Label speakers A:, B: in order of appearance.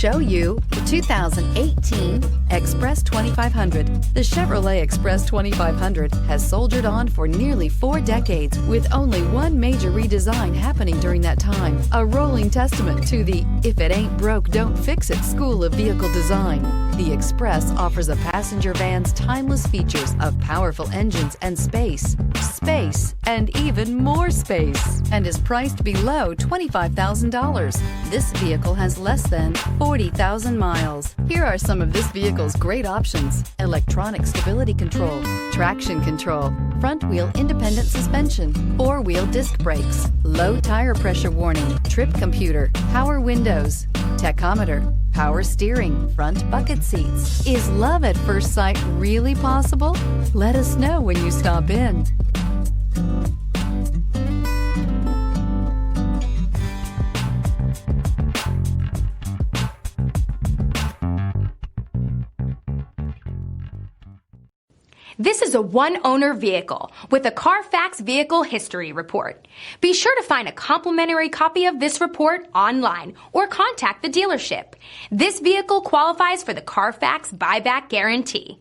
A: show you the 2018 Express 2500. The Chevrolet Express 2500 has soldiered on for nearly 4 decades with only one major redesign happening during that time. A rolling testament to the "if it ain't broke, don't fix it" school of vehicle design. The Express offers a passenger van's timeless features of powerful engines and space, and even more space, and is priced below $25,000. This vehicle has less than 40,000 miles. Here are some of this vehicle's great options: electronic stability control, traction control, front wheel independent suspension, 4-wheel disc brakes, low tire pressure warning, trip computer, power windows, tachometer, power steering, front bucket seats. Is love at first sight really possible? Let us know when you stop in.
B: This is a one-owner vehicle with a Carfax Vehicle History Report. Be sure to find a complimentary copy of this report online or contact the dealership. This vehicle qualifies for the Carfax Buyback Guarantee.